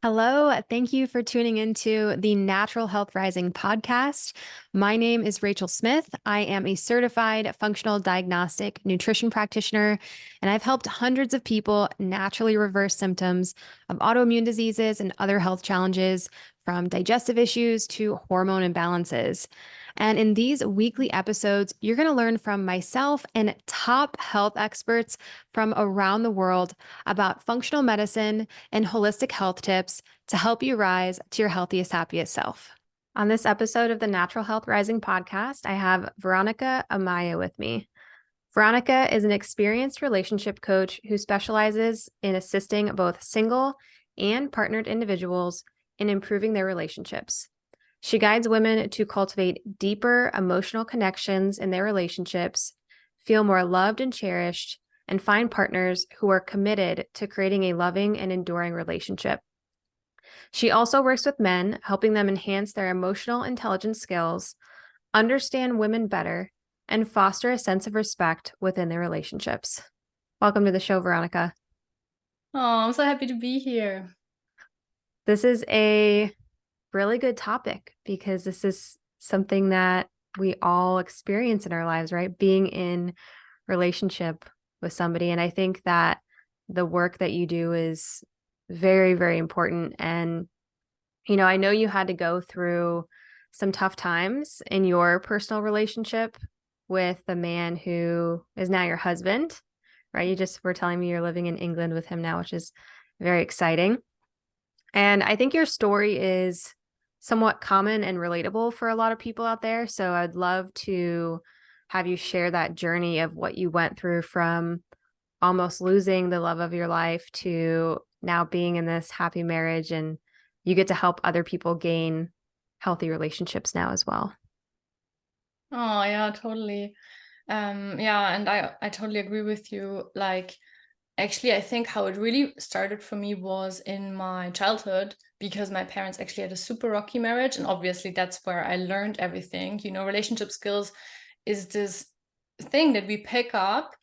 Hello, thank you for tuning into the Natural Health Rising podcast. My name is Rachel Smith. I am a certified functional diagnostic nutrition practitioner, and I've helped hundreds of people naturally reverse symptoms of autoimmune diseases and other health challenges, from digestive issues to hormone imbalances. And in these weekly episodes, you're going to learn from myself and top health experts from around the world about functional medicine and holistic health tips to help you rise to your healthiest, happiest self. On this episode of the Natural Health Rising podcast, I have Veronica Amaya with me. Veronica is an experienced relationship coach who specializes in assisting both single and partnered individuals in improving their relationships. She guides women to cultivate deeper emotional connections in their relationships, feel more loved and cherished, and find partners who are committed to creating a loving and enduring relationship. She also works with men, helping them enhance their emotional intelligence skills, understand women better, and foster a sense of respect within their relationships. Welcome to the show, Veronica. Oh, I'm so happy to be here. This is a really good topic because this is something that we all experience in our lives, right? Being in relationship with somebody. And I think that the work that you do is very, very important. And, I know you had to go through some tough times in your personal relationship with the man who is now your husband, right? You just were telling me you're living in England with him now, which is very exciting. And I think your story is somewhat common and relatable for a lot of people out there. So I'd love to have you share that journey of what you went through from almost losing the love of your life to now being in this happy marriage, and you get to help other people gain healthy relationships now as well. Oh, yeah, totally. Yeah, and I totally agree with you. Like, actually, I think how it really started for me was in my childhood because my parents actually had a super rocky marriage, and obviously that's where I learned everything. Relationship skills is this thing that we pick up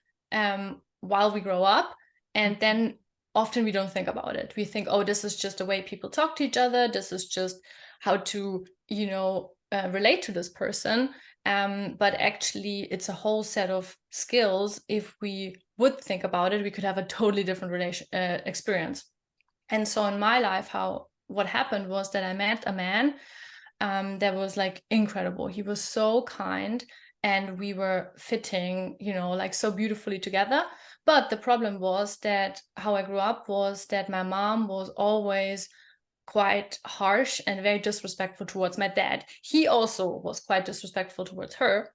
while we grow up, and then often we don't think about it. We think, oh, this is just the way people talk to each other. This is just how to, relate to this person. But actually, it's a whole set of skills. If we would think about it, we could have a totally different experience. And so in my life, what happened was that I met a man that was like incredible. He was so kind, and we were fitting, like so beautifully together. But the problem was that how I grew up was that my mom was always quite harsh and very disrespectful towards my dad. He also was quite disrespectful towards her.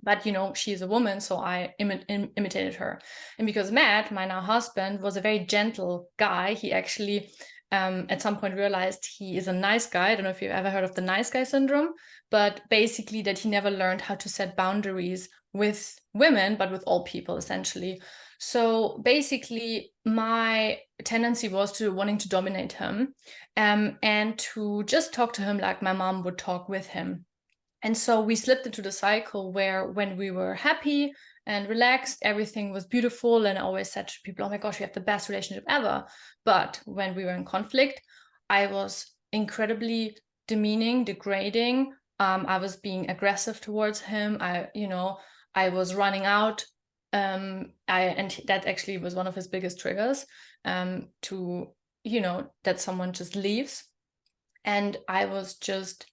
But she's a woman, so I imitated her. And because Matt, my now husband, was a very gentle guy, he actually at some point realized he is a nice guy. I don't know if you've ever heard of the nice guy syndrome, but basically that he never learned how to set boundaries with women, but with all people essentially. So basically, my tendency was to wanting to dominate him, and to just talk to him like my mom would talk with him. And so we slipped into the cycle where when we were happy and relaxed, everything was beautiful. And I always said to people, oh my gosh, we have the best relationship ever. But when we were in conflict, I was incredibly demeaning, degrading. I was being aggressive towards him. I was running out. And that actually was one of his biggest triggers, to, that someone just leaves. And I was just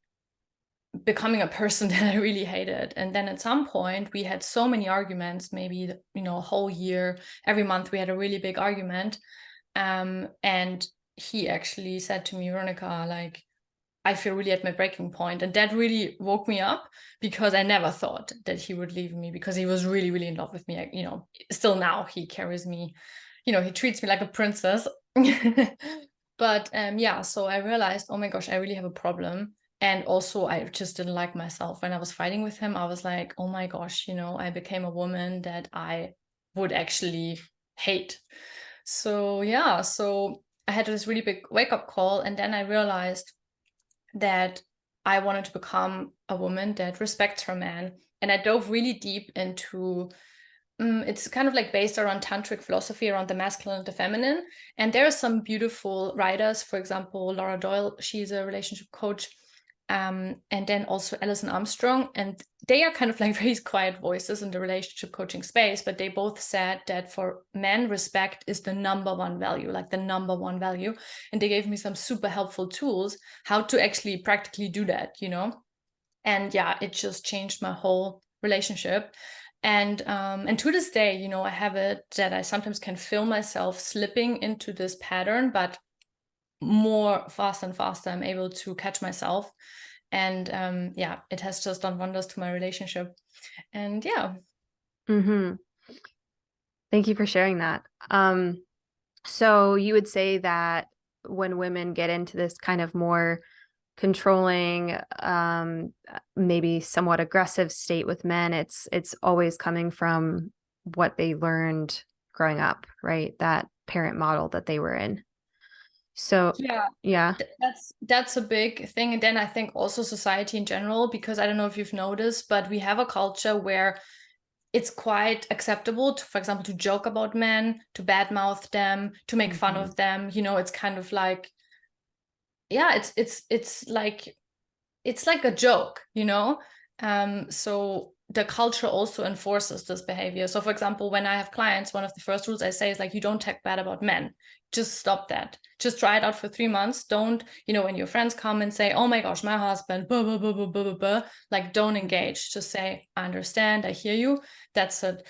becoming a person that I really hated. And then at some point we had so many arguments, maybe, a whole year, every month we had a really big argument. And he actually said to me, Veronica, like, I feel really at my breaking point. And that really woke me up because I never thought that he would leave me, because he was really, really in love with me. Still now he carries me, he treats me like a princess. But yeah, so I realized, oh my gosh, I really have a problem. And also, I just didn't like myself. When I was fighting with him, I was like, oh my gosh, I became a woman that I would actually hate. So yeah, so I had this really big wake up call. And then I realized that I wanted to become a woman that respects her man. And I dove really deep into it's kind of like based around tantric philosophy around the masculine and the feminine. And there are some beautiful writers, for example, Laura Doyle, she's a relationship coach. And then also Alison Armstrong, and they are kind of like very quiet voices in the relationship coaching space, but they both said that for men, respect is the number one value, like the number one value. And they gave me some super helpful tools how to actually practically do that, you know? And yeah, it just changed my whole relationship. And to this day, you know, I have it that I sometimes can feel myself slipping into this pattern, but more faster and faster I'm able to catch myself. And yeah, it has just done wonders to my relationship. And yeah. Mm-hmm. Thank you for sharing that. So you would say that when women get into this kind of more controlling, maybe somewhat aggressive state with men, it's always coming from what they learned growing up, right? That parent model that they were in. So, Yeah, yeah. that's a big thing. And then I think also society in general, because I don't know if you've noticed, but we have a culture where it's quite acceptable to, for example, to joke about men, to badmouth them, to make fun Mhm. of them. You know, it's kind of like, yeah, it's like a joke, you know? So the culture also enforces this behavior. So for example, when I have clients, one of the first rules I say is like, you don't talk bad about men. Just stop that. Just try it out for 3 months. Don't, you know, when your friends come and say, oh my gosh, my husband, blah, blah, blah, blah, blah, blah, blah, like don't engage. Just say, I understand, I hear you. That's it.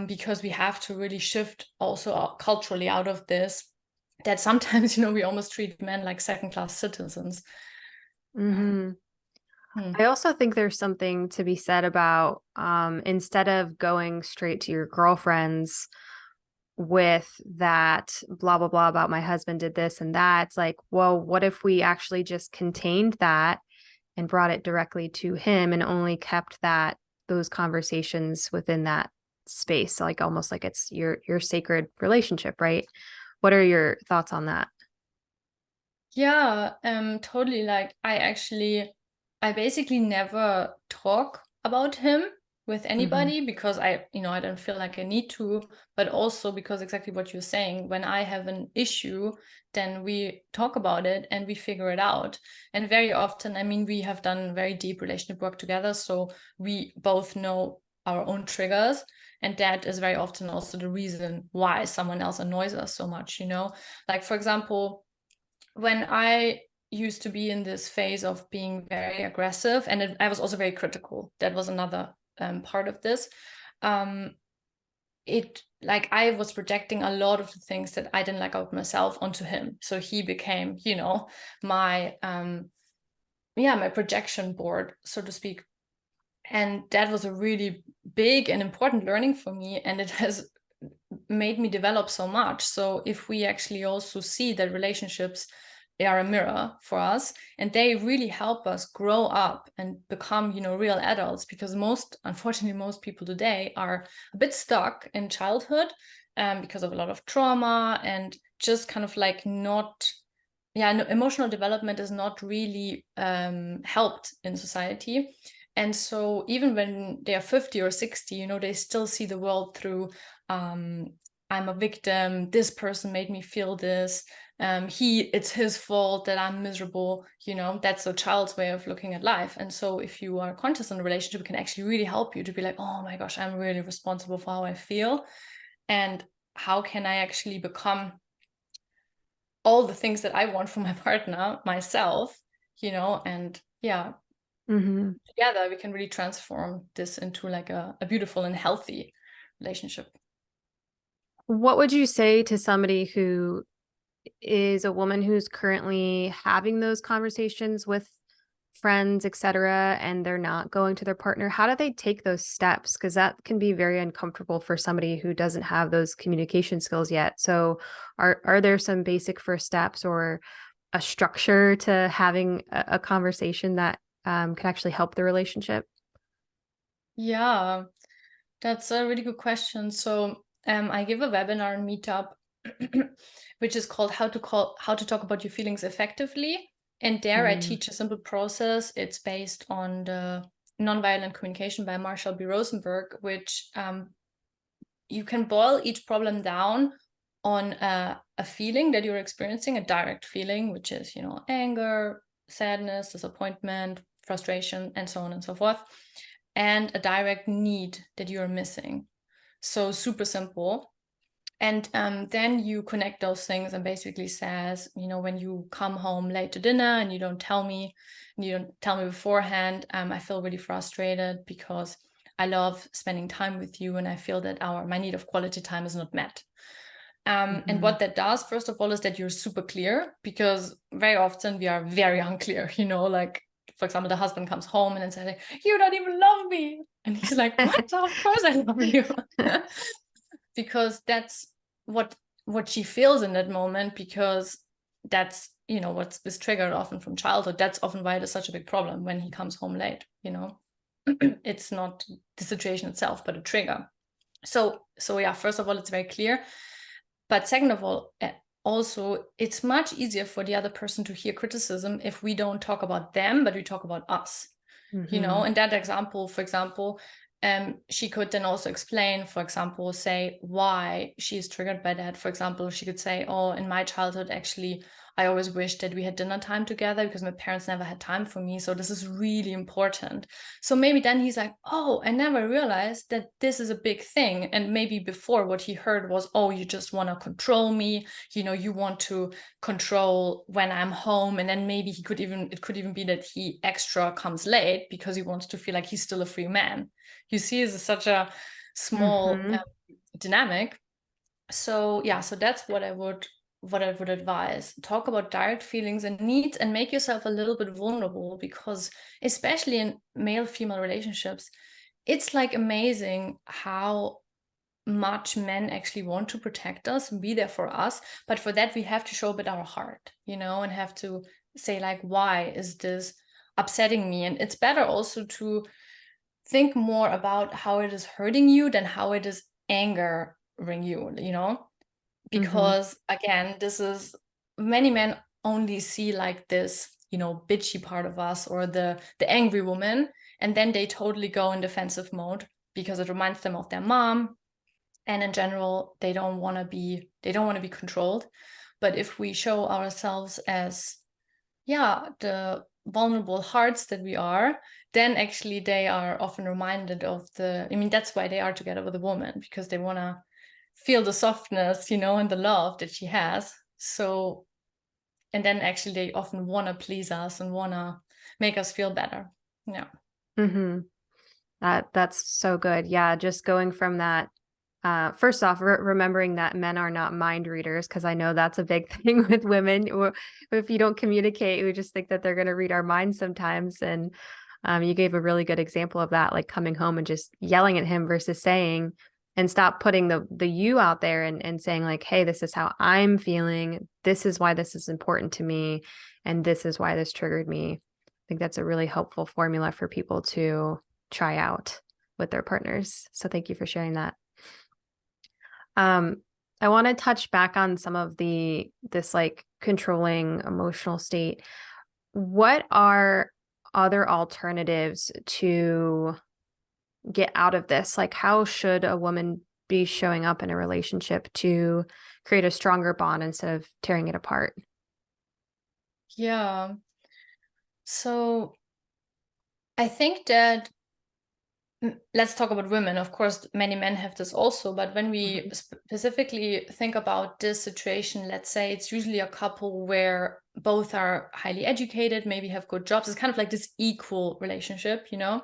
Because we have to really shift also culturally out of this, that sometimes, you know, we almost treat men like second-class citizens. Hmm. Hmm. I also think there's something to be said about instead of going straight to your girlfriends with that blah blah blah about my husband did this and that, it's like, well, what if we actually just contained that and brought it directly to him and only kept those conversations within that space, like almost like it's your sacred relationship, right? What are your thoughts on that? Yeah, totally. Like I basically never talk about him with Hmm. anybody because I don't feel like I need to, but also because exactly what you're saying, when I have an issue, then we talk about it and we figure it out. And very often, I mean, we have done very deep relationship work together, so we both know our own triggers. And that is very often also the reason why someone else annoys us so much, you know? Like, for example, when I used to be in this phase of being very aggressive, and I was also very critical. That was another part of this. Um, it like I was projecting a lot of the things that I didn't like about myself onto him. So he became, you know, my my projection board, so to speak. And that was a really big and important learning for me, and it has made me develop so much. So if we actually also see that relationships are a mirror for us, and they really help us grow up and become, you know, real adults, because unfortunately most people today are a bit stuck in childhood because of a lot of trauma, and just kind of like not, yeah, no, emotional development is not really helped in society. And so even when they are 50 or 60, you know, they still see the world through, um, I'm a victim, this person made me feel this, it's his fault that I'm miserable, you know. That's a child's way of looking at life. And so if you are conscious in a relationship, it can actually really help you to be like, oh my gosh, I'm really responsible for how I feel, and how can I actually become all the things that I want from my partner myself, you know. And yeah, Hmm. together we can really transform this into like a beautiful and healthy relationship. What would you say to somebody who is a woman who's currently having those conversations with friends, etc., and they're not going to their partner? How do they take those steps? Because that can be very uncomfortable for somebody who doesn't have those communication skills yet. So, are there some basic first steps or a structure to having a conversation that can actually help the relationship? Yeah, that's a really good question. So I give a webinar and meetup, which is called how to talk about your feelings effectively. And there I Mm. teach a simple process. It's based on the nonviolent communication by Marshall B. Rosenberg, which you can boil each problem down on a feeling that you're experiencing, a direct feeling, which is, you know, anger, sadness, disappointment, frustration, and so on and so forth, and a direct need that you're missing. So super simple. And then you connect those things and basically says, you know, when you come home late to dinner and you don't tell me beforehand, I feel really frustrated because I love spending time with you and I feel that my need of quality time is not met. And what that does, first of all, is that you're super clear, because very often we are very unclear, you know, like, for example, the husband comes home and then says, you don't even love me. And he's like, what? Of course I love you. Because that's what she feels in that moment, because that's, you know, what's triggered often from childhood. That's often why it is such a big problem when he comes home late, you know. It's not the situation itself, but a trigger. So yeah, first of all, it's very clear. But second of all, also, it's much easier for the other person to hear criticism if we don't talk about them, but we talk about us. You know, in that example, for example, she could then also explain, for example, say why she's triggered by that. For example, she could say, oh, in my childhood, actually, I always wished that we had dinner time together because my parents never had time for me. So this is really important. So maybe then he's like, oh, I never realized that this is a big thing. And maybe before what he heard was, oh, you just want to control me. You know, you want to control when I'm home. And then maybe it could even be that he extra comes late because he wants to feel like he's still a free man. You see, it's such a small dynamic. So yeah, so that's what I would advise. Talk about direct feelings and needs and make yourself a little bit vulnerable, because especially in male-female relationships, it's like amazing how much men actually want to protect us and be there for us. But for that, we have to show a bit our heart, you know, and have to say, like, why is this upsetting me? And it's better also to think more about how it is hurting you than how it is angering you, you know? Because again, this is, many men only see like this, you know, bitchy part of us, or the angry woman, and then they totally go in defensive mode because it reminds them of their mom. And in general, they don't want to be controlled. But if we show ourselves as, yeah, the vulnerable hearts that we are, then actually they are often reminded of that's why they are together with a woman, because they want to feel the softness, you know, and the love that she has. So, and then actually they often want to please us and want to make us feel better. Yeah. That's so good. Yeah. Just going from that, first off, remembering that men are not mind readers, because I know that's a big thing with women. Or if you don't communicate, we just think that they're going to read our minds sometimes. And you gave a really good example of that, like coming home and just yelling at him versus saying, and stop putting the you out there and saying, like, hey, this is how I'm feeling. This is why this is important to me. And this is why this triggered me. I think that's a really helpful formula for people to try out with their partners. So thank you for sharing that. I want to touch back on some of this like controlling emotional state. What are other alternatives to get out of this? Like, how should a woman be showing up in a relationship to create a stronger bond instead of tearing it apart? Yeah. So I think that, let's talk about women. Of course, many men have this also, but when we specifically think about this situation, let's say it's usually a couple where both are highly educated, maybe have good jobs. It's kind of like this equal relationship, you know.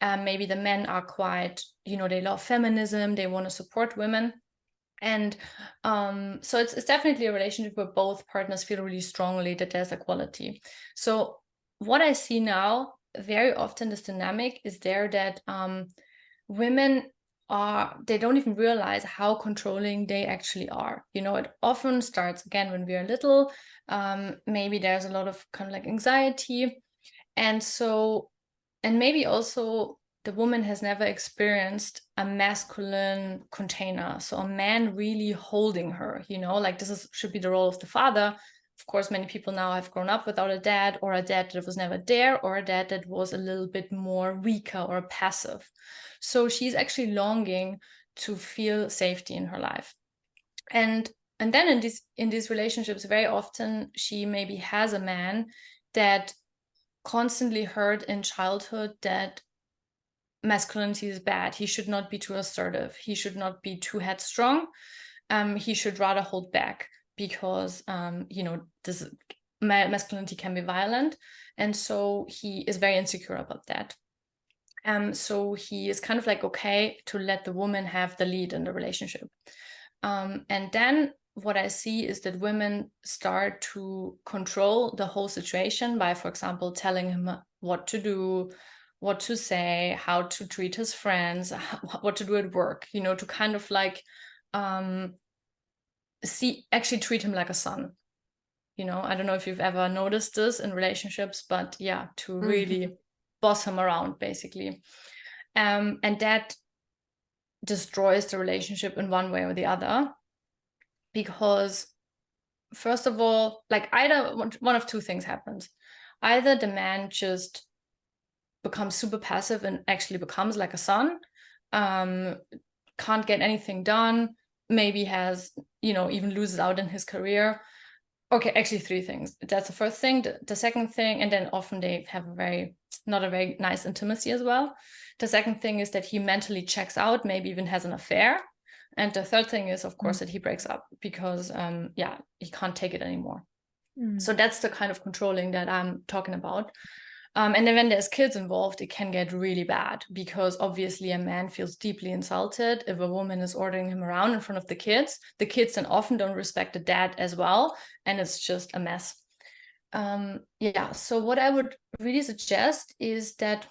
Maybe the men are quite, you know, they love feminism, they want to support women. And so it's definitely a relationship where both partners feel really strongly that there's equality. So what I see now very often, this dynamic is there that women they don't even realize how controlling they actually are. You know, it often starts again when we are little. Maybe there's a lot of kind of like anxiety. And so, and maybe also the woman has never experienced a masculine container. So a man really holding her, you know, like should be the role of the father. Of course, many people now have grown up without a dad, or a dad that was never there, or a dad that was a little bit more weaker or passive. So she's actually longing to feel safety in her life. And then in these relationships, very often she maybe has a man that constantly heard in childhood that masculinity is bad. He should not be too assertive. He should not be too headstrong. He should rather hold back because this masculinity can be violent, and so he is very insecure about that. So he is kind of like okay to let the woman have the lead in the relationship. And then what I see is that women start to control the whole situation by, for example, telling him what to do, what to say, how to treat his friends, what to do at work, to kind of like actually treat him like a son. I don't know if you've ever noticed this in relationships, but yeah, to really boss him around, basically. And that destroys the relationship in one way or the other. Because first of all, like either one of two things happens. Either the man just becomes super passive and actually becomes like a son, can't get anything done, maybe has, even loses out in his career. Okay, actually three things. That's the first thing. The second thing, and then often they have not a very nice intimacy as well. The second thing is that he mentally checks out, maybe even has an affair. And the third thing is, of course, that he breaks up because, he can't take it anymore. So that's the kind of controlling that I'm talking about. And then when there's kids involved, it can get really bad because obviously a man feels deeply insulted if a woman is ordering him around in front of the kids. The kids then often don't respect the dad as well, and it's just a mess. So what I would really suggest is that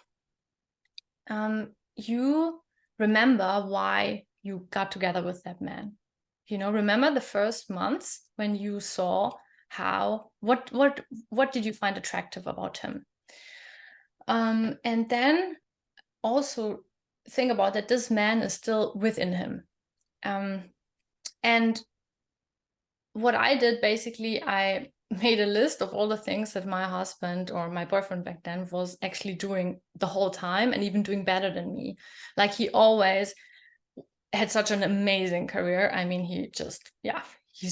you remember why you got together with that man. Remember the first months when you saw what did you find attractive about him? And then also think about that this man is still within him. And what I did, basically, I made a list of all the things that my husband or my boyfriend back then was actually doing the whole time and even doing better than me. Like he always had such an amazing career. I mean, he's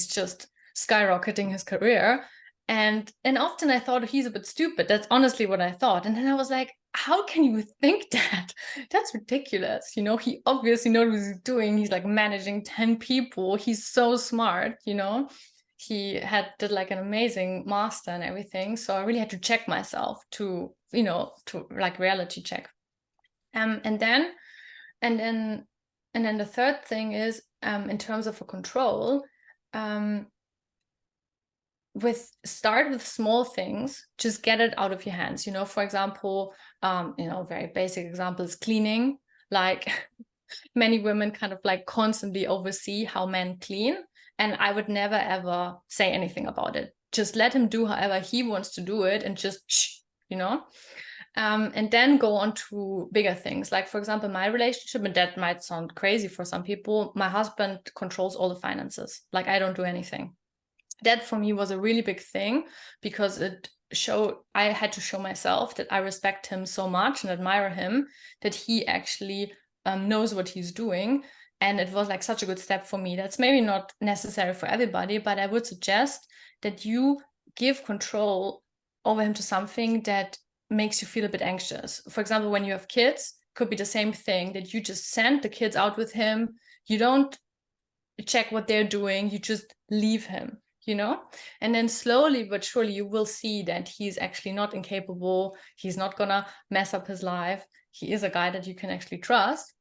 just skyrocketing his career. And often I thought he's a bit stupid. That's honestly what I thought. And then I was like, how can you think that? That's ridiculous. He obviously knows what he's doing. He's like managing 10 people. He's so smart, He did like an amazing master and everything. So I really had to check myself to like reality check. And then the third thing is, in terms of a control, start with small things, just get it out of your hands. For example, very basic example is cleaning. Like many women kind of like constantly oversee how men clean, and I would never ever say anything about it. Just let him do however he wants to do it, and just and then go on to bigger things. Like, for example, my relationship, and that might sound crazy for some people, my husband controls all the finances. Like, I don't do anything. That for me was a really big thing because I had to show myself that I respect him so much and admire him, that he actually knows what he's doing. And it was like such a good step for me. That's maybe not necessary for everybody, but I would suggest that you give control over him to something that makes you feel a bit anxious. For example, when you have kids, could be the same thing, that you just send the kids out with him. You don't check what they're doing. You just leave him. And then slowly but surely you will see that he's actually not incapable. He's not gonna mess up his life. He is a guy that you can actually trust,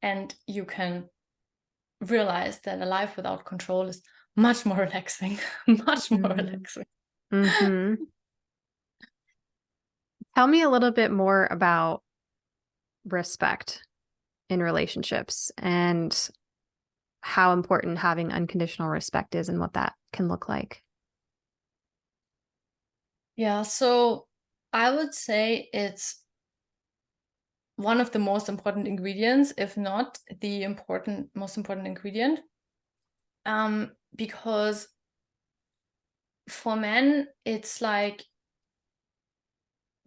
and you can realize that a life without control is much more relaxing. Much more relaxing. Tell me a little bit more about respect in relationships and how important having unconditional respect is and what that can look like. Yeah, so I would say it's one of the most important ingredients, if not the most important ingredient. Because for men, it's like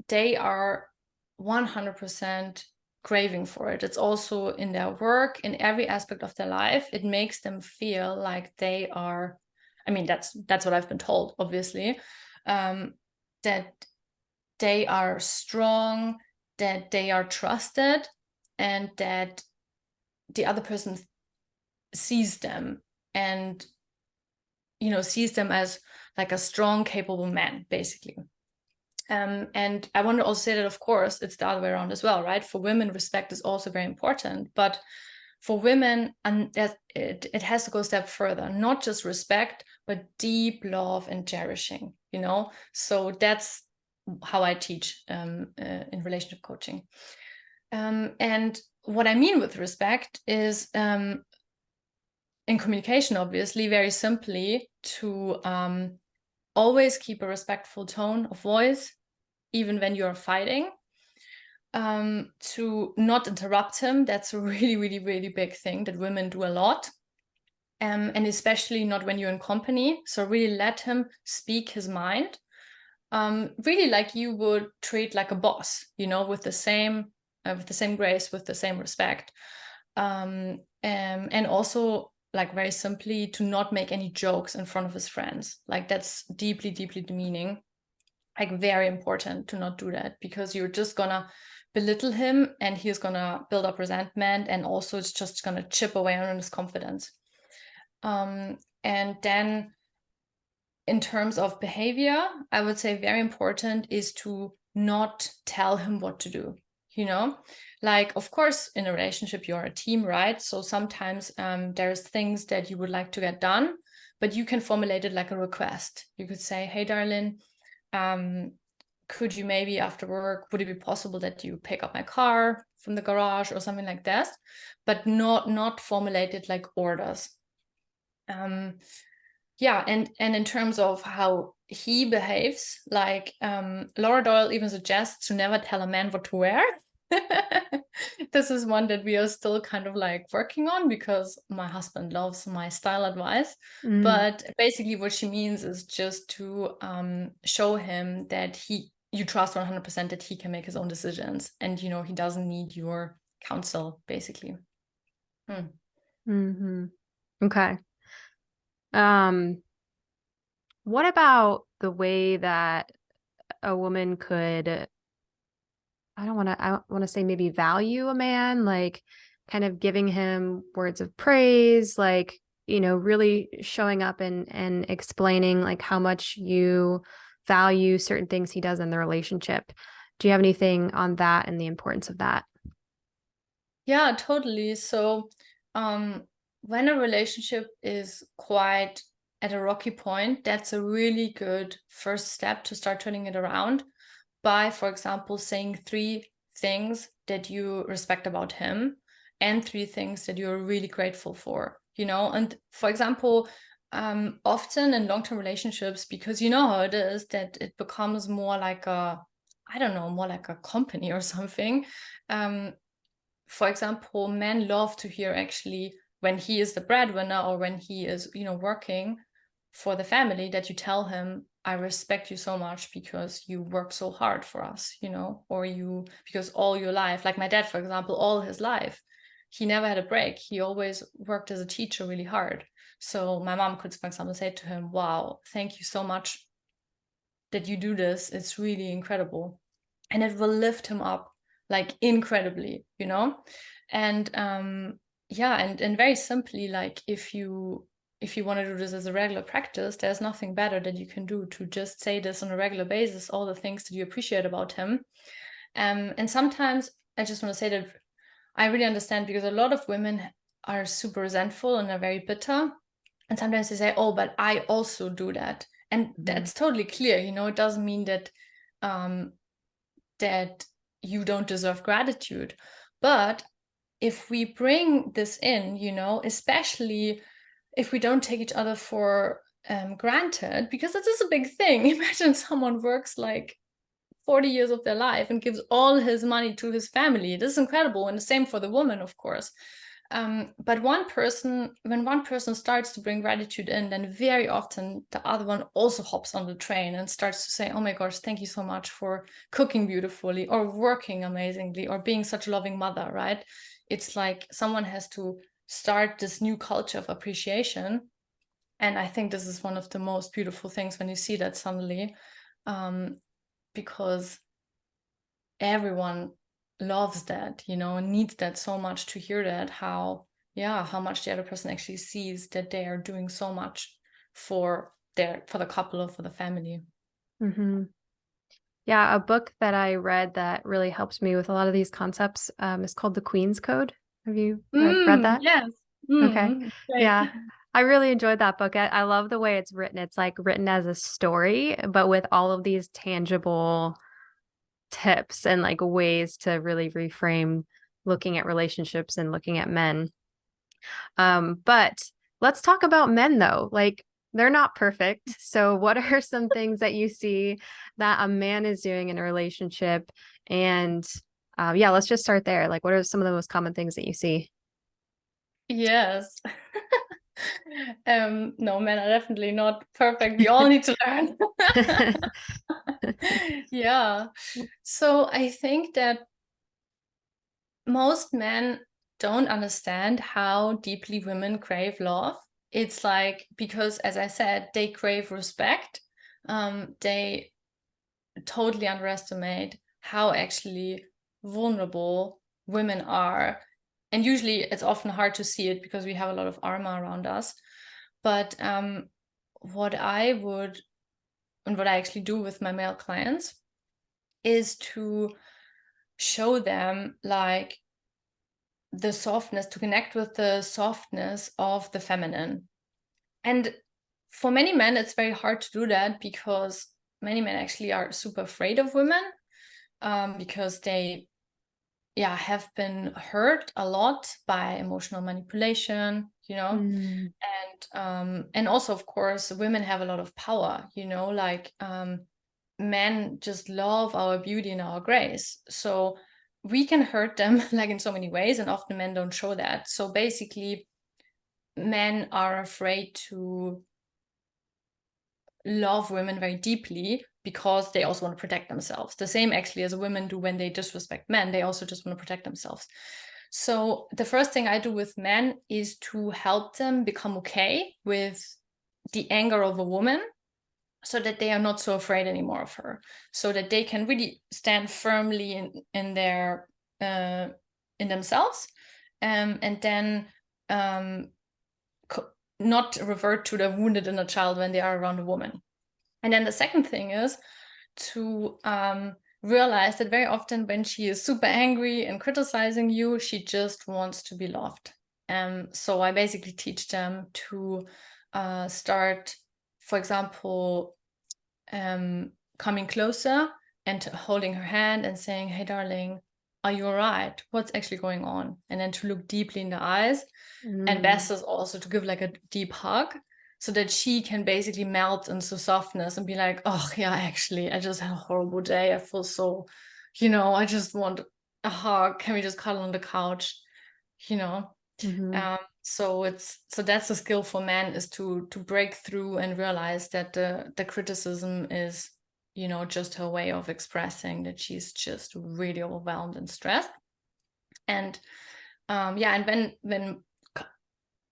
they are 100% craving for it. It's also in their work, in every aspect of their life. It makes them feel like they are, I mean, that's what I've been told, obviously, that they are strong, that they are trusted, and that the other person sees them and, you know, sees them as like a strong, capable man, basically. And I want to also say that, of course, it's the other way around as well, right? For women, respect is also very important. But for women, and it has to go a step further, not just respect, but deep love and cherishing, you know? So that's how I teach in relationship coaching. And what I mean with respect is in communication, obviously, very simply, to always keep a respectful tone of voice, even when you're fighting, to not interrupt him. That's a really, really, really big thing that women do a lot. And especially not when you're in company. So really let him speak his mind. Really like you would treat like a boss, you know, with the same grace, with the same respect. And also, like, very simply, to not make any jokes in front of his friends. Like, that's deeply, deeply demeaning. Like, very important to not do that, because you're just gonna belittle him and he's gonna build up resentment, and also it's just gonna chip away on his confidence. And then in terms of behavior, I would say very important is to not tell him what to do, you know? Like, of course, in a relationship, you're a team, right? So sometimes there's things that you would like to get done, but you can formulate it like a request. You could say, hey, darling, could you maybe after work, would it be possible that you pick up my car from the garage or something like that? But not formulated like orders. Yeah, and in terms of how he behaves, like Laura Doyle even suggests to never tell a man what to wear. This is one that we are still kind of like working on, because my husband loves my style advice. But basically what she means is just to show him that you trust 100% that he can make his own decisions, and, you know, he doesn't need your counsel, basically. Okay. What about the way that a woman could, I want to say maybe value a man, like kind of giving him words of praise, like, you know, really showing up and explaining like how much you value certain things he does in the relationship. Do you have anything on that and the importance of that? Yeah, totally. So when a relationship is quite at a rocky point, that's a really good first step to start turning it around by, for example, saying 3 things that you respect about him and 3 things that you're really grateful for, you know? And for example, often in long-term relationships, because you know how it is, that it becomes more like more like a company or something. For example, men love to hear, actually, when he is the breadwinner or when he is, you know, working for the family, that you tell him, I respect you so much because you work so hard for us, you know, or because all your life, like my dad, for example, all his life, he never had a break. He always worked as a teacher really hard. So my mom could, for example, say to him, wow, thank you so much that you do this. It's really incredible. And it will lift him up like incredibly, you know? And yeah, and very simply, like, if you want to do this as a regular practice, there's nothing better that you can do to just say this on a regular basis, all the things that you appreciate about him. And sometimes I just want to say that I really understand, because a lot of women are super resentful and are very bitter. And sometimes they say, oh, but I also do that. And that's totally clear, you know, it doesn't mean that that you don't deserve gratitude. But if we bring this in, you know, especially if we don't take each other for granted, because it is a big thing. Imagine someone works like 40 years of their life and gives all his money to his family. This is incredible. And the same for the woman, of course. But when one person starts to bring gratitude in, then very often the other one also hops on the train and starts to say, oh my gosh, thank you so much for cooking beautifully or working amazingly or being such a loving mother, right? It's like someone has to start this new culture of appreciation. And I think this is one of the most beautiful things when you see that suddenly, because everyone loves that, and needs that so much to hear that, how much the other person actually sees that they are doing so much for the couple or for the family. Mm-hmm. Yeah, a book that I read that really helps me with a lot of these concepts is called The Queen's Code. Have you read that? Yes. Okay. Great. Yeah. I really enjoyed that book. I love the way it's written. It's like written as a story, but with all of these tangible tips and like ways to really reframe looking at relationships and looking at men. But let's talk about men though. Like they're not perfect. So what are some things that you see that a man is doing in a relationship? And yeah, let's just start there. Like what are some of the most common things that you see? Yes. No, men are definitely not perfect. We all need to learn. Yeah. So I think that most men don't understand how deeply women crave love. It's like, because as I said, they crave respect. They totally underestimate how actually vulnerable women are. And usually it's often hard to see it because we have a lot of armor around us. But what I would, and what I actually do with my male clients, is to show them like the softness, to connect with the softness of the feminine. And for many men, it's very hard to do that because many men actually are super afraid of women, because they have been hurt a lot by emotional manipulation, Mm, and also of course women have a lot of power, like men just love our beauty and our grace. So we can hurt them like in so many ways, and often men don't show that. So basically, men are afraid to love women very deeply because they also want to protect themselves. The same actually as women do when they disrespect men. They also just want to protect themselves. So the first thing I do with men is to help them become okay with the anger of a woman, so that they are not so afraid anymore of her, so that they can really stand firmly in their in themselves, and then not revert to the wounded inner child when they are around a woman. And then the second thing is to realize that very often when she is super angry and criticizing you, she just wants to be loved. So I basically teach them to start, for example, coming closer and holding her hand and saying, hey, darling, are you all right? What's actually going on? And then to look deeply in the eyes. And best is also to give like a deep hug, so that she can basically melt into softness and be like, oh yeah, actually, I just had a horrible day. I feel so, I just want a hug. Can we just cuddle on the couch? You know? mhm. So that's a skill for men, is to break through and realize that the criticism is, just her way of expressing that she's just really overwhelmed and stressed. And and when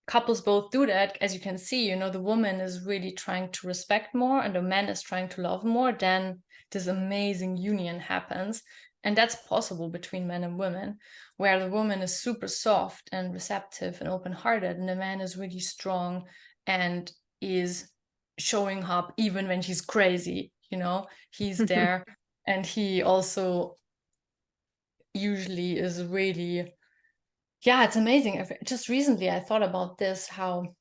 couples both do that, as you can see, the woman is really trying to respect more and the man is trying to love more, then this amazing union happens. And that's possible between men and women, where the woman is super soft and receptive and open-hearted, and the man is really strong and is showing up even when she's crazy. He's there. And he also usually is really, it's amazing. Just recently I thought about this, how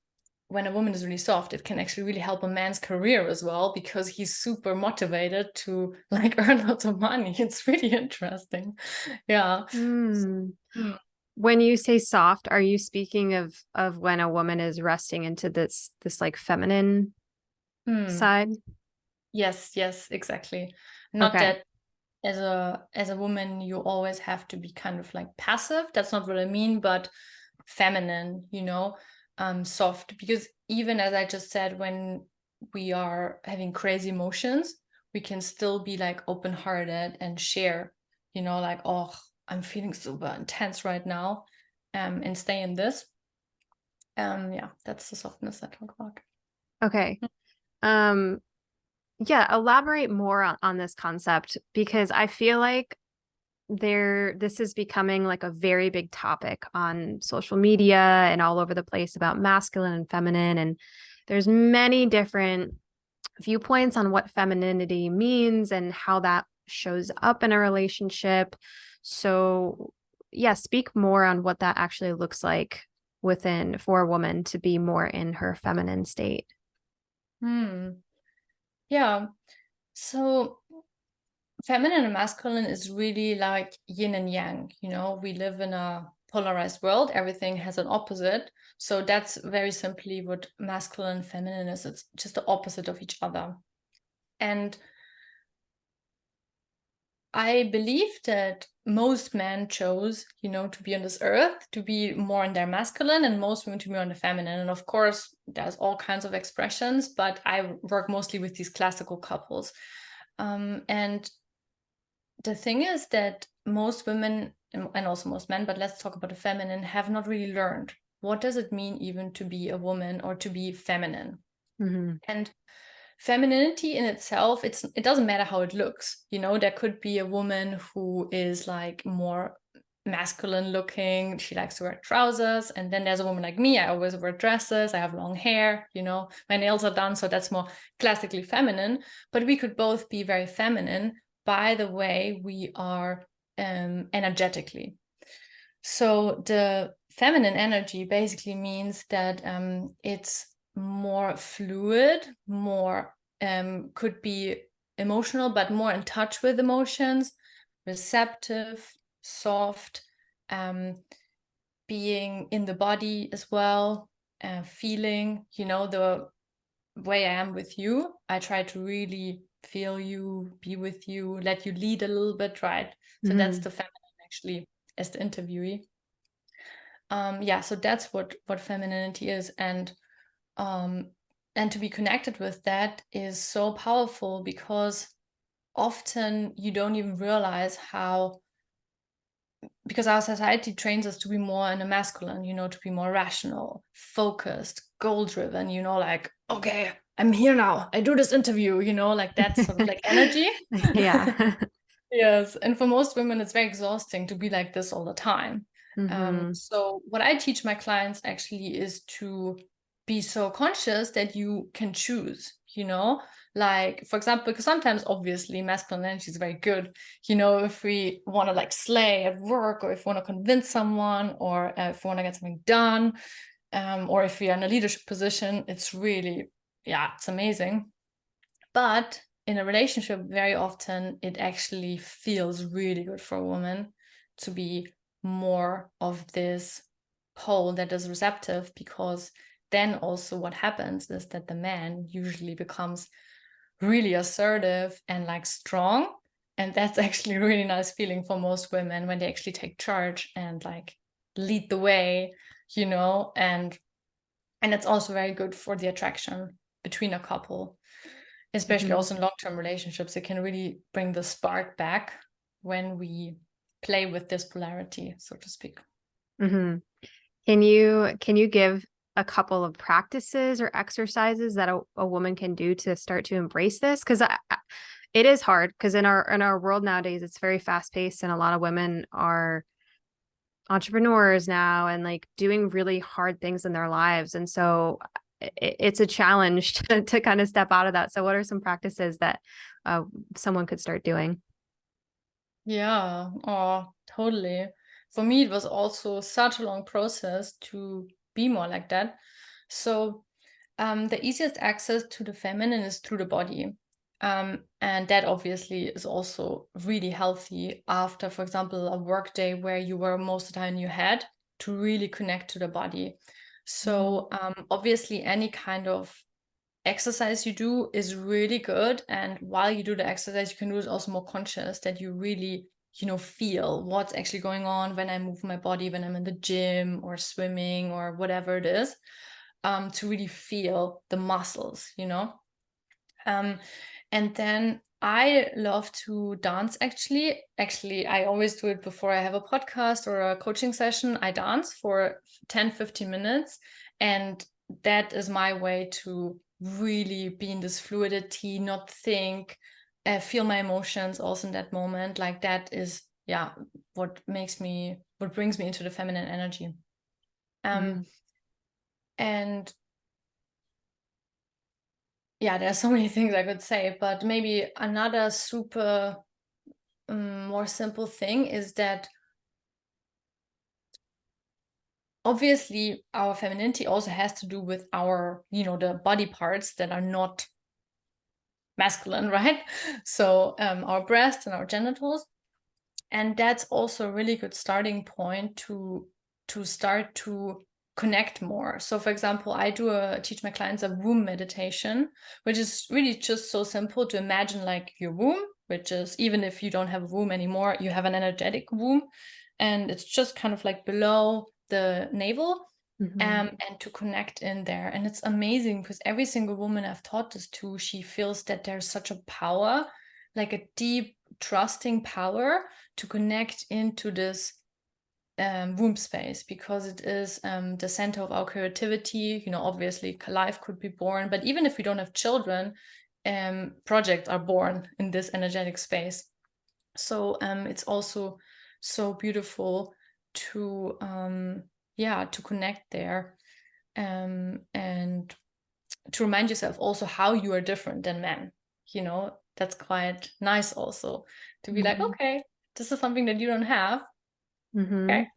when a woman is really soft, it can actually really help a man's career as well, because he's super motivated to like earn lots of money. It's really interesting. Yeah. Mm. Mm. When you say soft, are you speaking of when a woman is resting into this like feminine Mm. side? Yes, exactly. Not Okay. that as a woman you always have to be kind of like passive. That's not what I mean, but feminine, soft. Because even as I just said, when we are having crazy emotions, we can still be like open-hearted and share, like, oh, I'm feeling super intense right now, and stay in this. Yeah, that's the softness I talk about. Okay. Yeah, elaborate more on this concept, because I feel like this is becoming like a very big topic on social media and all over the place about masculine and feminine, and there's many different viewpoints on what femininity means and how that shows up in a relationship. So yeah, speak more on what that actually looks like for a woman to be more in her feminine state. Yeah. So feminine and masculine is really like yin and yang. We live in a polarized world. Everything has an opposite. So that's very simply what masculine and feminine is. It's just the opposite of each other. And I believe that most men chose, to be on this earth, to be more in their masculine, and most women to be on the feminine. And of course, there's all kinds of expressions, but I work mostly with these classical couples. And the thing is that most women, and also most men, but let's talk about the feminine, have not really learned what does it mean even to be a woman or to be feminine. Mm-hmm. And femininity in itself, it doesn't matter how it looks. There could be a woman who is like more masculine looking, she likes to wear trousers, and then there's a woman like me, I always wear dresses, I have long hair, my nails are done, so that's more classically feminine. But we could both be very feminine by the way we are energetically. So the feminine energy basically means that it's more fluid, more could be emotional, but more in touch with emotions, receptive, soft, being in the body as well, feeling, the way I am with you. I try to really feel you, be with you, let you lead a little bit, right? So that's the feminine actually as the interviewee. Yeah, so that's what femininity is, and to be connected with that is so powerful, because often you don't even realize how, because our society trains us to be more in a masculine, to be more rational, focused, goal driven, like, okay, I'm here now, I do this interview, like that sort of like energy. Yeah. Yes, and for most women it's very exhausting to be like this all the time. Mm-hmm. So what I teach my clients actually is to be so conscious that you can choose, like, for example, because sometimes obviously masculine energy is very good, if we want to like slay at work, or if we want to convince someone, or if we want to get something done, or if we are in a leadership position, it's really, yeah, it's amazing. But in a relationship, very often it actually feels really good for a woman to be more of this pole that is receptive, because then also what happens is that the man usually becomes really assertive and like strong. And that's actually a really nice feeling for most women when they actually take charge and like lead the way, and it's also very good for the attraction between a couple, especially Mm-hmm. also in long-term relationships. It can really bring the spark back when we play with this polarity, so to speak. Mm-hmm. Can you give a couple of practices or exercises that a woman can do to start to embrace this? Because it is hard, because in our world nowadays, it's very fast paced, and a lot of women are entrepreneurs now and like doing really hard things in their lives. And so it's a challenge to kind of step out of that. So what are some practices that someone could start doing? Yeah, oh, totally. For me, it was also such a long process to be more like that. So the easiest access to the feminine is through the body. And that obviously is also really healthy after, for example, a work day where you were most of the time in your head, to really connect to the body. So obviously any kind of exercise you do is really good. And while you do the exercise, you can do it also more conscious, that you really feel what's actually going on when I move my body, when I'm in the gym or swimming or whatever it is, to really feel the muscles, and then I love to dance actually. Actually, I always do it before I have a podcast or a coaching session. I dance for 10, 15 minutes. And that is my way to really be in this fluidity, not think, feel my emotions also in that moment. Like that is, what brings me into the feminine energy. And yeah, there are so many things I could say, but maybe another super more simple thing is that obviously our femininity also has to do with our, the body parts that are not masculine, right? So our breasts and our genitals. And that's also a really good starting point to start to connect more. So for example, I teach my clients a womb meditation, which is really just so simple to imagine like your womb, which is, even if you don't have a womb anymore, you have an energetic womb, and it's just kind of like below the navel. And to connect in there. And it's amazing because every single woman I've taught this to, she feels that there's such a power, like a deep trusting power to connect into this womb space, because it is the center of our creativity. Obviously life could be born, but even if we don't have children, projects are born in this energetic space. So it's also so beautiful to to connect there, and to remind yourself also how you are different than men. That's quite nice also to be like, okay, this is something that you don't have. Okay.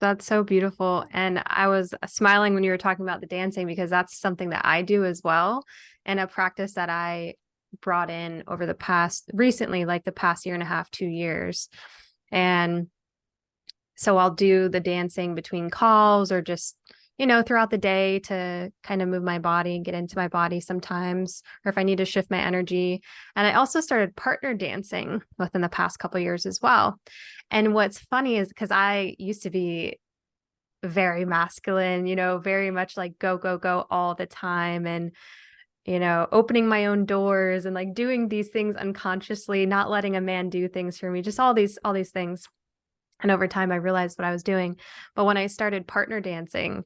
That's so beautiful. And I was smiling when you were talking about the dancing, because that's something that I do as well. And a practice that I brought in over recently, like the past year and a half, 2 years. And so I'll do the dancing between calls, or just, throughout the day, to kind of move my body and get into my body sometimes, or if I need to shift my energy. And I also started partner dancing within the past couple of years as well. And what's funny is, because I used to be very masculine, very much like go, go, go all the time. And, opening my own doors and like doing these things unconsciously, not letting a man do things for me, just all these things. And over time, I realized what I was doing. But when I started partner dancing,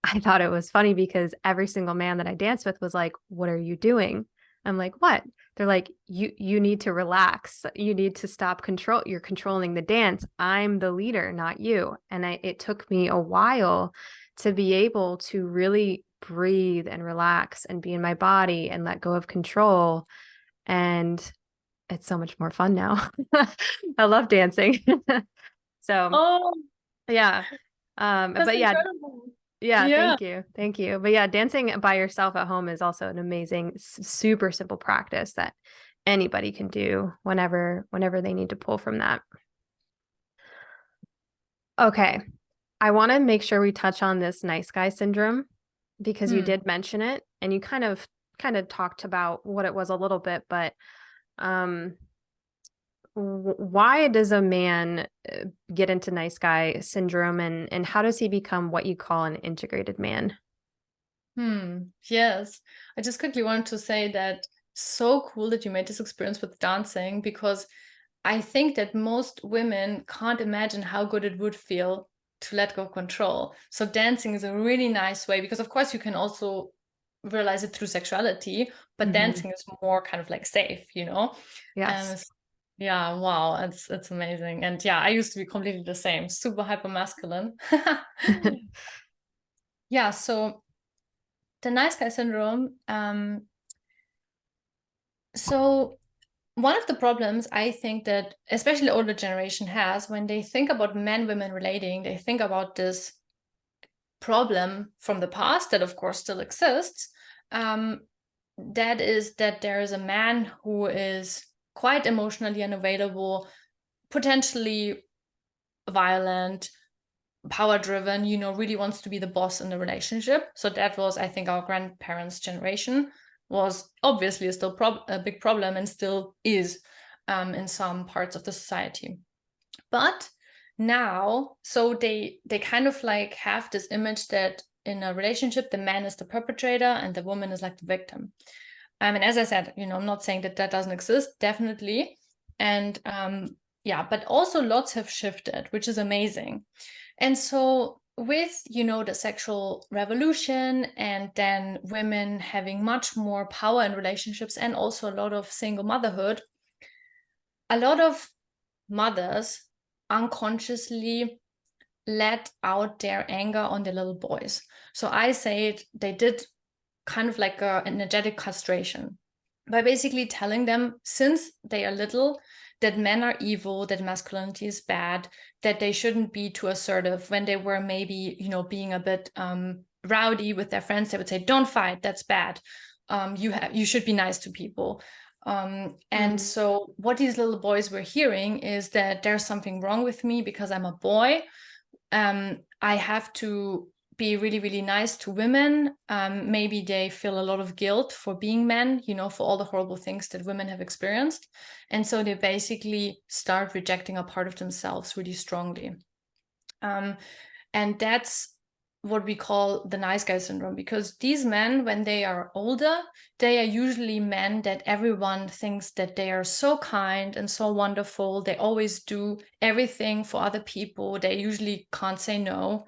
I thought it was funny, because every single man that I danced with was like, "What are you doing?" I'm like, "What?" They're like, "You need to relax. You need to stop control. You're controlling the dance. I'm the leader, not you." And it took me a while to be able to really breathe and relax and be in my body and let go of control. And it's so much more fun now. I love dancing. So Oh, yeah. that's But yeah, incredible. yeah, Yeah. thank you. Thank you. But yeah, dancing by yourself at home is also an amazing, super simple practice that anybody can do whenever they need to pull from that. Okay. I want to make sure we touch on this nice guy syndrome, because you did mention it, and you kind of talked about what it was a little bit, but um why does a man get into nice guy syndrome, and how does he become what you call an integrated man? Yes. I just quickly wanted to say that so cool that you made this experience with dancing, because I think that most women can't imagine how good it would feel to let go of control. So dancing is a really nice way, because of course you can also realize it through sexuality, but dancing is more kind of like safe, Yes. Yeah, wow, it's amazing. And yeah, I used to be completely the same, super hyper masculine. Yeah, so the nice guy syndrome. So one of the problems I think that especially the older generation has, when they think about men women relating, they think about this problem from the past that of course still exists. That is that there is a man who is quite emotionally unavailable, potentially violent, power driven, really wants to be the boss in the relationship. So that was, I think, our grandparents' generation was obviously still a big problem, and still is. in some parts of the society. But now, so they kind of like have this image that in a relationship, the man is the perpetrator and the woman is like the victim. And as I said, I'm not saying that doesn't exist, definitely. And yeah, but also lots have shifted, which is amazing. And so with, the sexual revolution and then women having much more power in relationships and also a lot of single motherhood, a lot of mothers unconsciously let out their anger on their little boys. So I say they did kind of like an energetic castration by basically telling them since they are little that men are evil, that masculinity is bad, that they shouldn't be too assertive. When they were maybe, being a bit rowdy with their friends, they would say, "Don't fight, that's bad. You should be nice to people." And so what these little boys were hearing is that there's something wrong with me because I'm a boy. I have to be really, really nice to women. Maybe they feel a lot of guilt for being men, for all the horrible things that women have experienced. And so they basically start rejecting a part of themselves really strongly. And that's what we call the nice guy syndrome, because these men, when they are older, they are usually men that everyone thinks that they are so kind and so wonderful. They always do everything for other people. They usually can't say no.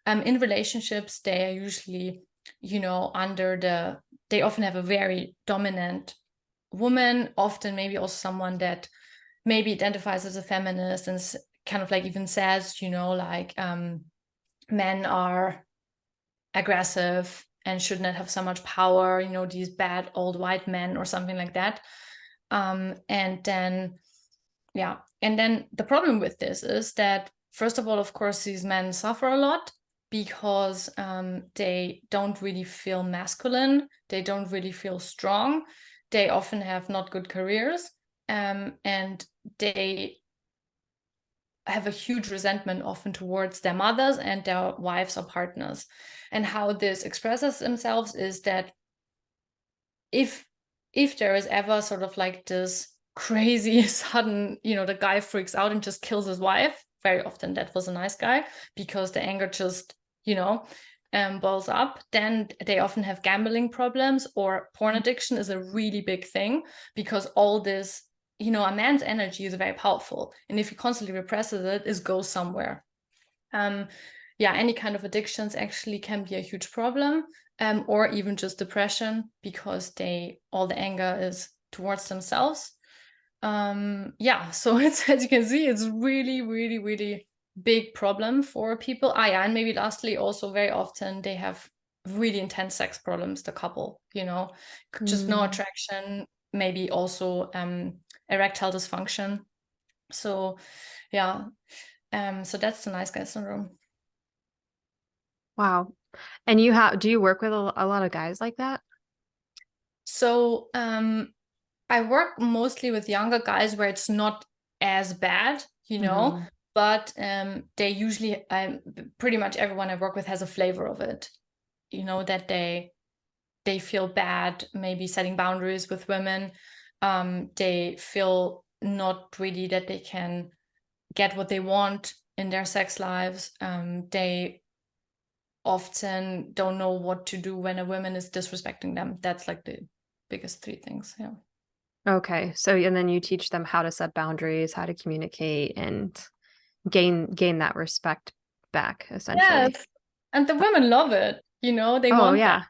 In relationships, they are usually, they often have a very dominant woman, often maybe also someone that maybe identifies as a feminist and kind of like even says, men are aggressive and should not have so much power, these bad old white men or something like that. And then the problem with this is that, first of all, of course, these men suffer a lot because they don't really feel masculine. They don't really feel strong. They often have not good careers. And they have a huge resentment often towards their mothers and their wives or partners. And how this expresses themselves is that if there is ever sort of like this crazy sudden, the guy freaks out and just kills his wife, very often that was a nice guy, because the anger just, boils up, then they often have gambling problems, or porn addiction is a really big thing, because all this, a man's energy is very powerful, and if he constantly represses it, it goes somewhere. Any kind of addictions actually can be a huge problem, or even just depression, because all the anger is towards themselves. So it's, as you can see, it's really, really, really big problem for people. And maybe lastly, also very often they have really intense sex problems, the couple, just no attraction, maybe also erectile dysfunction. So so that's the nice guy syndrome. Wow. And do you work with a lot of guys like that? So I work mostly with younger guys where it's not as bad, but they usually, pretty much everyone I work with has a flavor of it, that they feel bad, maybe setting boundaries with women. They feel not really that they can get what they want in their sex lives. They often don't know what to do when a woman is disrespecting them. That's like the biggest three things. Yeah. Okay. So, and then you teach them how to set boundaries, how to communicate, and gain that respect back, essentially. Yes. And the women love it. They want that. Yeah.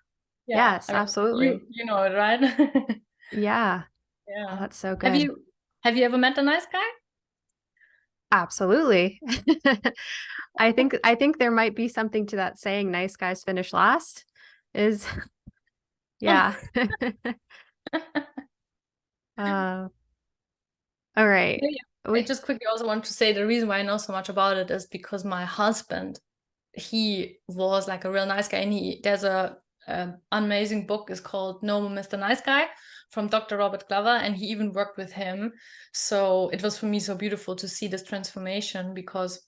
Yes, I mean, absolutely. you know it, right? Yeah. Oh, Yeah. that's so Have good. you ever met a nice guy? Absolutely. I think there might be something to that saying, nice guys finish last, is yeah. All right. I just quickly also want to say the reason why I know so much about it is because my husband, he was like a real nice guy, and there's a amazing book is called No More Mr. Nice Guy from Dr. Robert Glover, and he even worked with him. So it was for me so beautiful to see this transformation, because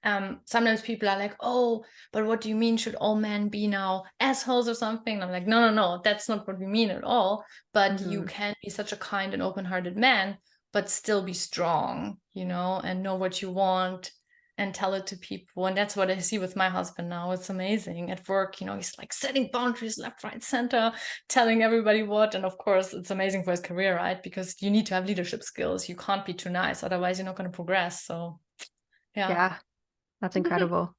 sometimes people are like, "Oh, but what do you mean? Should all men be now assholes or something?" And I'm like, no, that's not what we mean at all. But you can be such a kind and open-hearted man but still be strong, and know what you want and tell it to people. And that's what I see with my husband now. It's amazing. At work, he's like setting boundaries left, right, center, telling everybody what. And of course, it's amazing for his career, right? Because you need to have leadership skills. You can't be too nice, otherwise you're not going to progress. So yeah. Yeah, that's incredible.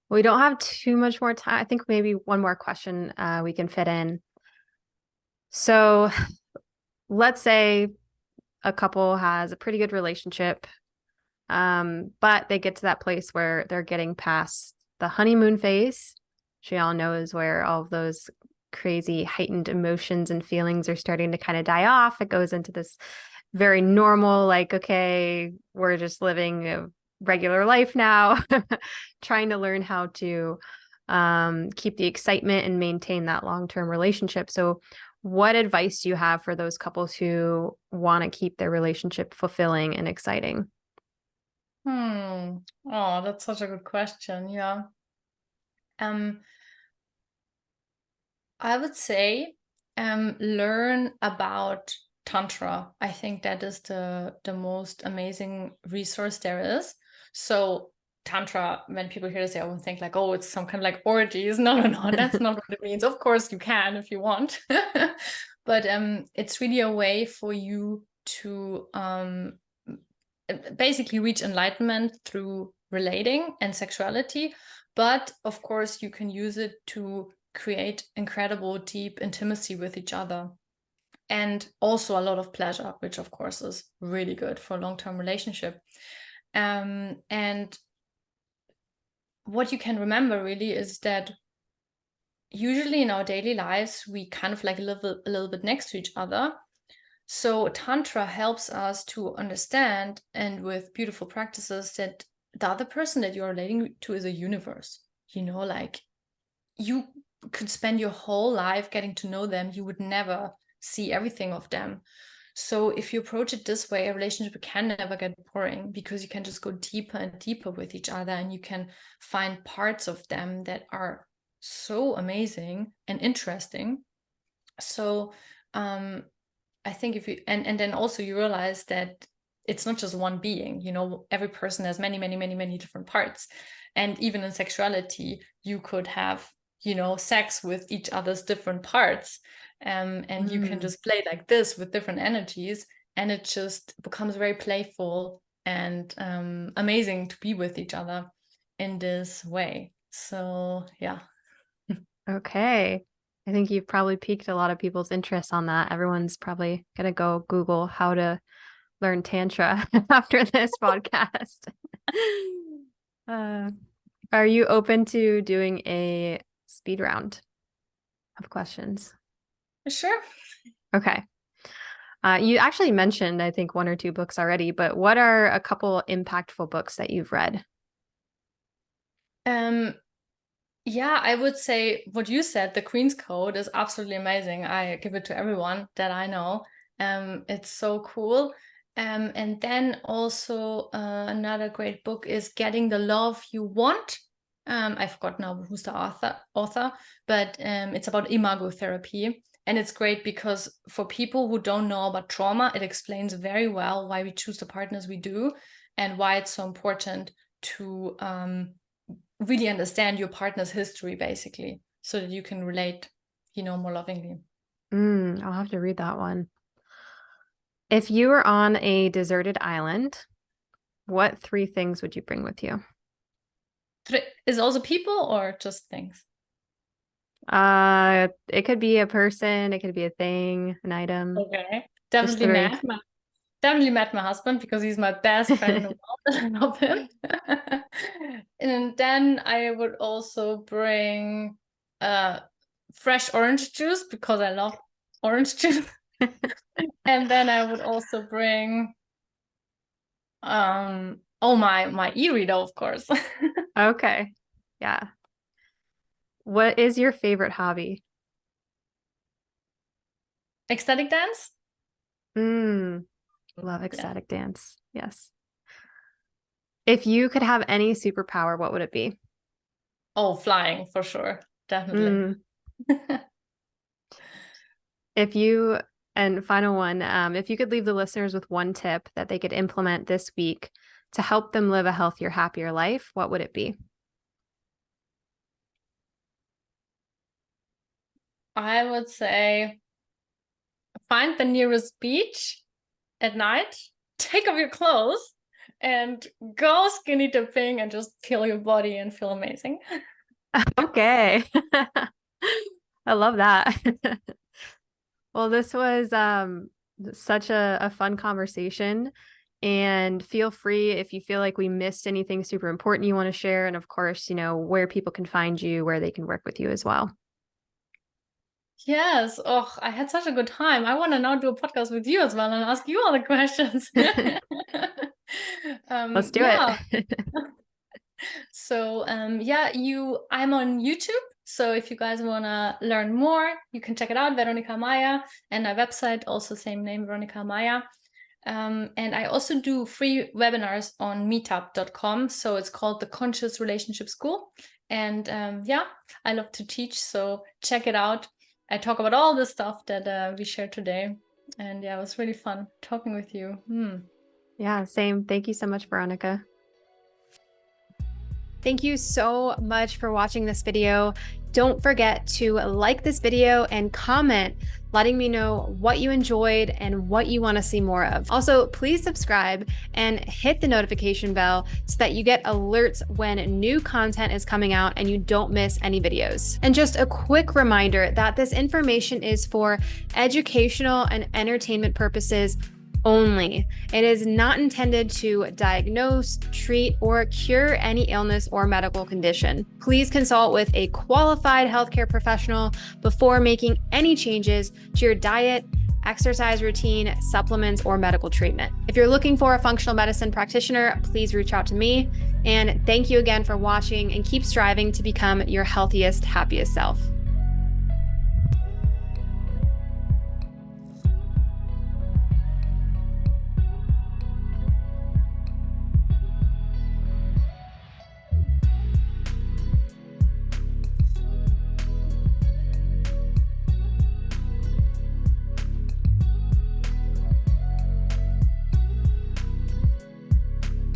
We don't have too much more time. I think maybe one more question we can fit in. So let's say a couple has a pretty good relationship, but they get to that place where they're getting past the honeymoon phase. She all knows where all of those crazy heightened emotions and feelings are starting to kind of die off. It goes into this very normal, like, okay, we're just living a regular life now, trying to learn how to keep the excitement and maintain that long-term relationship. So what advice do you have for those couples who want to keep their relationship fulfilling and exciting? Oh, that's such a good question. Yeah. I would say learn about Tantra. I think that is the most amazing resource there is. So Tantra, when people hear this, they often think like, oh, it's some kind of like orgies. No, no, no, that's not what it means. Of course you can if you want. But it's really a way for you to basically reach enlightenment through relating and sexuality. But of course, you can use it to create incredible, deep intimacy with each other. And also a lot of pleasure, which of course is really good for a long-term relationship. And what you can remember really is that usually in our daily lives, we kind of like live a little bit next to each other. So Tantra helps us to understand, and with beautiful practices, that the other person that you're relating to is a universe. Like you could spend your whole life getting to know them. You would never see everything of them. So if you approach it this way, a relationship can never get boring, because you can just go deeper and deeper with each other, and you can find parts of them that are so amazing and interesting. So I think if you and then also you realize that it's not just one being, every person has many, many, many, many different parts. And even in sexuality, you could have, sex with each other's different parts. And you can just play like this with different energies, and it just becomes very playful and amazing to be with each other in this way. So yeah. Okay. I think you've probably piqued a lot of people's interest on that. Everyone's probably going to go Google how to learn Tantra after this podcast. Are you open to doing a speed round of questions? Sure. Okay. You actually mentioned, I think, one or two books already, but what are a couple impactful books that you've read? Yeah, I would say what you said, The Queen's Code, is absolutely amazing. I give it to everyone that I know. It's so cool. And then also another great book is Getting the Love You Want. I forgot now who's the author, but it's about imagotherapy. And it's great because for people who don't know about trauma, it explains very well why we choose the partners we do, and why it's so important to really understand your partner's history, basically, so that you can relate, more lovingly. I'll have to read that one. If you were on a deserted island, what three things would you bring with you? Is also people or just things? It could be a person, it could be a thing, an item. Okay. Just three. Definitely met my husband, because he's my best friend in the world. I love him. And then I would also bring fresh orange juice, because I love orange juice. And then I would also bring my e-reader, of course. Okay. Yeah. What is your favorite hobby? Ecstatic dance? Love Yeah. ecstatic dance. Yes. If you could have any superpower, what would it be? Oh, flying for sure. Definitely. Mm, if you And final one, if you could leave the listeners with one tip that they could implement this week to help them live a healthier, happier life, what would it be? I would say find the nearest beach at night, take off your clothes, and go skinny dipping and just feel your body and feel amazing. Okay. I love that. Well, this was such a fun conversation. And feel free if you feel like we missed anything super important you want to share. And of course, where people can find you, where they can work with you as well. Yes. Oh, I had such a good time. I want to now do a podcast with you as well and ask you all the questions. Let's do yeah. it. So yeah, I'm on YouTube. So if you guys want to learn more, you can check it out, Veronica Amaya, and my website, also same name, Veronica Amaya. And I also do free webinars on meetup.com. So it's called the Conscious Relationship School. And yeah, I love to teach. So check it out. I talk about all the stuff that we shared today. And yeah, it was really fun talking with you. Yeah, same. Thank you so much, Veronica. Thank you so much for watching this video. Don't forget to like this video and comment, letting me know what you enjoyed and what you want to see more of. Also, please subscribe and hit the notification bell so that you get alerts when new content is coming out and you don't miss any videos. And just a quick reminder that this information is for educational and entertainment purposes only. It is not intended to diagnose, treat, or cure any illness or medical condition. Please consult with a qualified healthcare professional before making any changes to your diet, exercise routine, supplements, or medical treatment. If you're looking for a functional medicine practitioner, please reach out to me. And thank you again for watching, and keep striving to become your healthiest, happiest self.